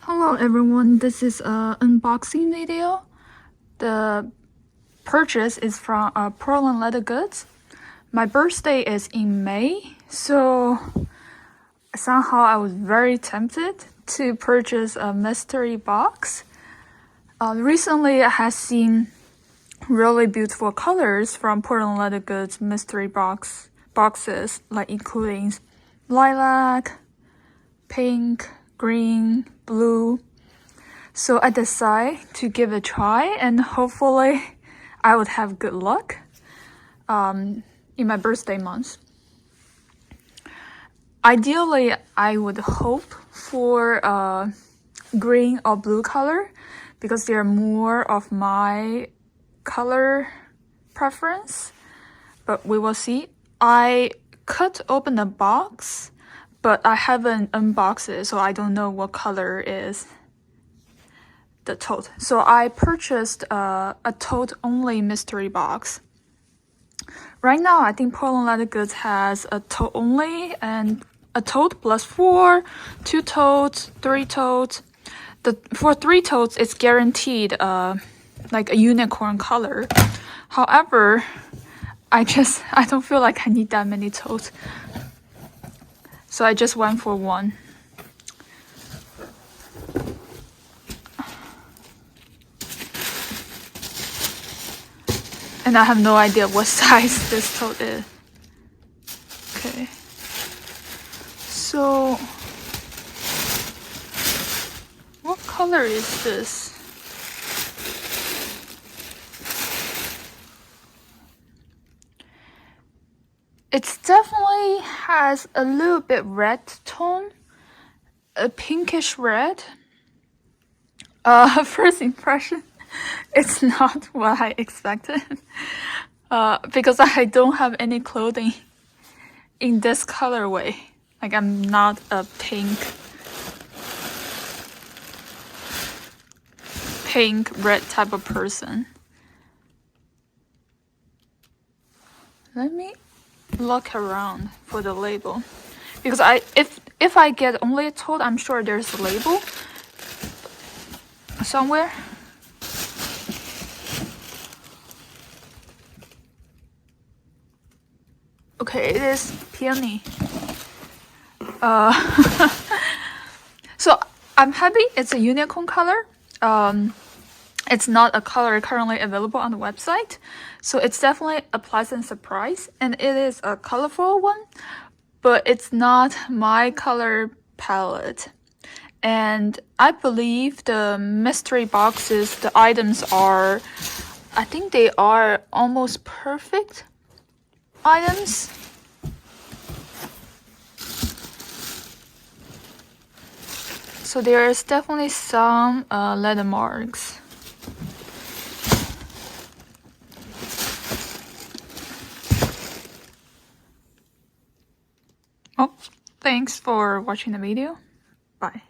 Hello everyone, this is an unboxing video. The purchase is from Portland Leather Goods. My birthday is in May, so somehow I was very tempted to purchase a mystery box. Recently I have seen really beautiful colors from Portland Leather Goods mystery boxes, like including lilac, pink, green, blue. So I decided to give it a try and hopefully I would have good luck in my birthday month. Ideally, I would hope for green or blue color because they're more of my color preference, but we will see. I cut open the box, but I haven't unboxed it, so I don't know what color is the tote. So I purchased a tote only mystery box. Right now, I think Portland Leather Goods has a tote only and a tote plus 4, 2 totes, 3 totes. For 3 totes, it's guaranteed like a unicorn color. However, I don't feel like I need that many totes. So I just went for one. And I have no idea what size this tote is. Okay. So, what color is this? It definitely has a little bit red tone, a pinkish red. First impression, it's not what I expected. Because I don't have any clothing in this colorway. Like I'm not a pink red type of person. Let me look around for the label, because if I get only a tote, I'm sure there's a label somewhere. Okay, it is peony. So I'm happy it's a unicorn color. It's not a color currently available on the website, so it's definitely a pleasant surprise, and it is a colorful one, but it's not my color palette. And I believe the mystery boxes, the items are, I think they are almost perfect items. So there is definitely some leather marks. Oh, thanks for watching the video. Bye.